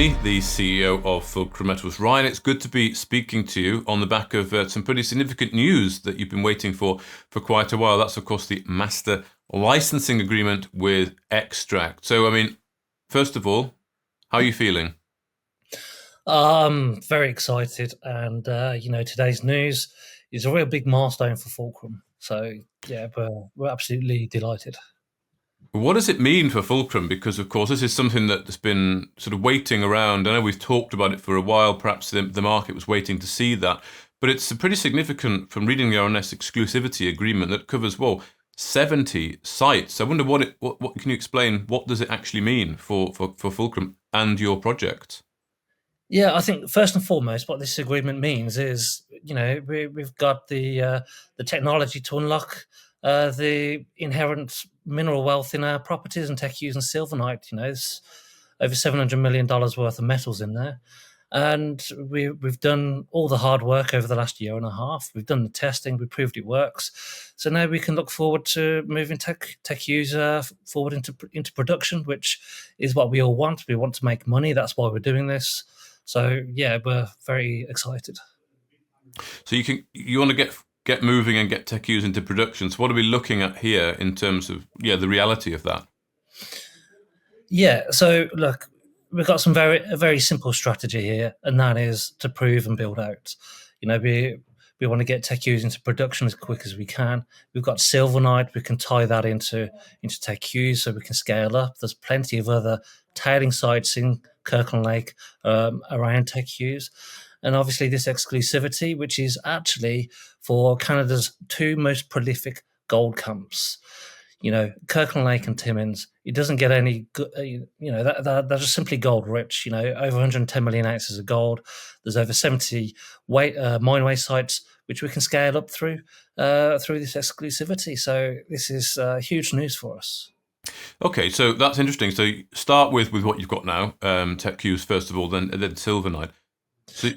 Kenny, the CEO of Fulcrum Metals. Ryan, it's good to be speaking to you on the back of some pretty significant news that you've been waiting for quite a while. That's, of course, the master licensing agreement with Extrakt. So, I mean, first of all, how are you feeling? I'm very excited, and today's news is a real big milestone for Fulcrum. So yeah, we're absolutely delighted. What does it mean for Fulcrum? Because, of course, this is something that's been sort of waiting around. I know we've talked about it for a while. Perhaps the market was waiting to see that. But it's pretty significant from reading the RNS exclusivity agreement that covers, 70 sites. I wonder what can you explain? What does it actually mean for Fulcrum and your project? Yeah, I think first and foremost, what this agreement means is, we've got the technology to unlock the inherent mineral wealth in our properties and Teck-Hughes and Sylvanite. There's over $700 million worth of metals in there. And we've done all the hard work over the last year and a half. We've done the testing. We proved it works. So now we can look forward to moving Teck-Hughes forward into production, which is what we all want. We want to make money. That's why we're doing this. So yeah, we're very excited. So you want to get moving and get Teck-Hughes into production. So what are we looking at here in terms of the reality of that? Yeah. So look, we've got a very simple strategy here, and that is to prove and build out. We want to get Teck-Hughes into production as quick as we can. We've got Sylvanite. We can tie that into Teck-Hughes so we can scale up. There's plenty of other tailing sites in Kirkland Lake around Teck-Hughes. And obviously this exclusivity, which is actually for Canada's two most prolific gold camps. Kirkland Lake and Timmins, it doesn't get any good, they're just simply gold rich, over 110 million ounces of gold. There's over 70 mine waste sites, which we can scale up through this exclusivity. So this is huge news for us. Okay, so that's interesting. So you start with what you've got now, Teck-Hughes first of all, then Sylvanite. So,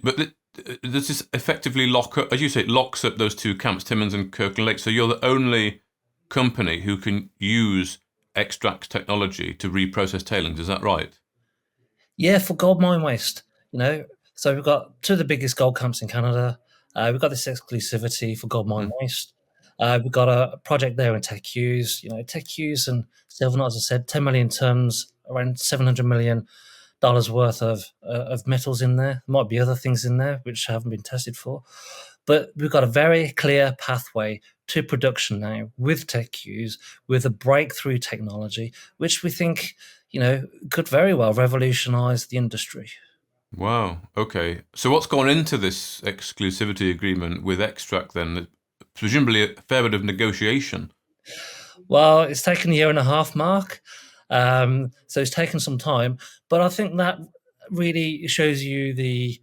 does this effectively lock up, as you say, it locks up those two camps, Timmins and Kirkland Lake? So you're the only company who can use Extrakt technology to reprocess tailings. Is that right? Yeah, for gold mine waste. So we've got two of the biggest gold camps in Canada. We've got this exclusivity for gold mine waste. We've got a project there in Teck-Hughes. Teck-Hughes and Sylvanite, as I said, 10 million tons, around $700 million worth of metals in there. There might be other things in there which haven't been tested for. But we've got a very clear pathway to production now with Teck-Hughes, with a breakthrough technology, which we think, could very well revolutionize the industry. Wow. Okay. So what's gone into this exclusivity agreement with Extrakt then? Presumably a fair bit of negotiation. Well, it's taken a year and a half, Mark. So it's taken some time, but I think that really shows you the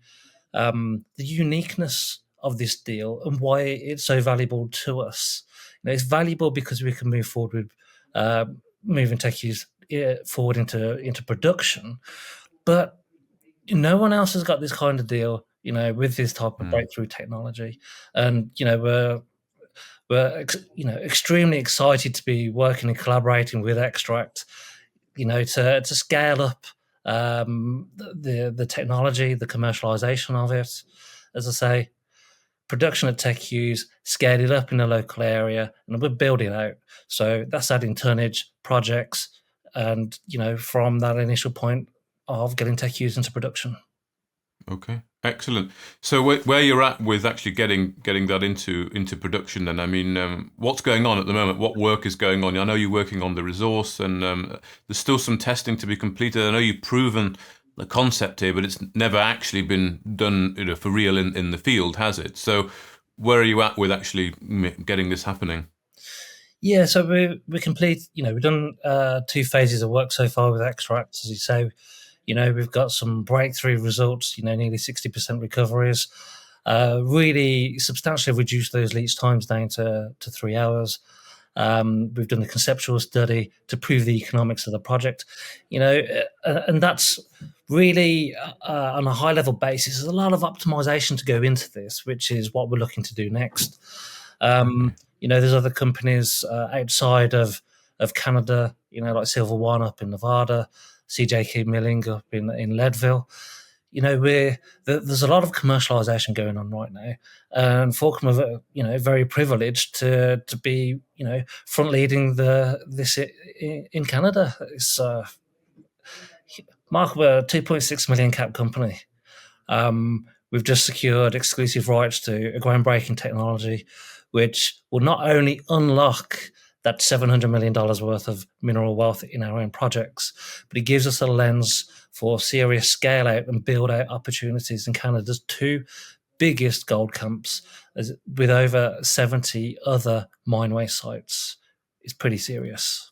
uniqueness of this deal and why it's so valuable to us. It's valuable because we can move forward with moving Teck-Hughes forward into production, but no one else has got this kind of deal, with this type of breakthrough technology, and we're extremely excited to be working and collaborating with Extrakt, to scale up the technology, the commercialization of it. As I say, production at Teck-Hughes, scale it up in a local area, and we're building out. So that's adding tonnage, projects, and from that initial point of getting Teck-Hughes into production. Okay, excellent. So where you're at with actually getting that into production, then, I mean, what's going on at the moment? What work is going on? I know you're working on the resource, and there's still some testing to be completed. I know you've proven the concept here, but it's never actually been done, for real in the field, has it? So where are you at with actually getting this happening? Yeah, so we complete. We've done 2 phases of work so far with Extrakt, as you say. We've got some breakthrough results. Nearly 60% recoveries. Really substantially reduced those leach times down to 3 hours. We've done a conceptual study to prove the economics of the project. And that's really on a high level basis. There's a lot of optimization to go into this, which is what we're looking to do next. There's other companies outside of Canada, like Silver One up in Nevada, CJK Milling up in Leadville. There's a lot of commercialization going on right now, and Fulcrum are very privileged to be front leading this in Canada. It's Mark, we're a 2.6 million cap company. We've just secured exclusive rights to a groundbreaking technology, which will not only unlock that $700 million worth of mineral wealth in our own projects, but it gives us a lens for serious scale out and build out opportunities in Canada's two biggest gold camps, with over 70 other mine waste sites. It's pretty serious.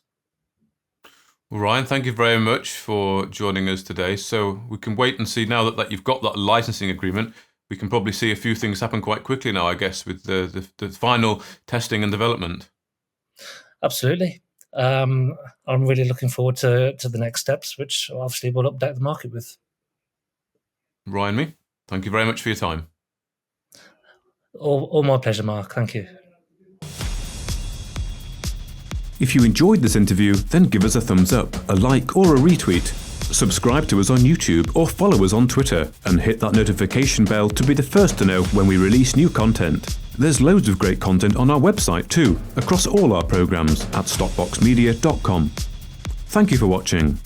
Well, Ryan, thank you very much for joining us today. So we can wait and see now that you've got that licensing agreement. We can probably see a few things happen quite quickly now, I guess, with the final testing and development. Absolutely. I'm really looking forward to the next steps, which obviously we'll update the market with. Ryan, thank you very much for your time. All my pleasure, Mark. Thank you. If you enjoyed this interview, then give us a thumbs up, a like or a retweet. Subscribe to us on YouTube or follow us on Twitter and hit that notification bell to be the first to know when we release new content. There's loads of great content on our website too, across all our programs at StockBoxMedia.com. Thank you for watching.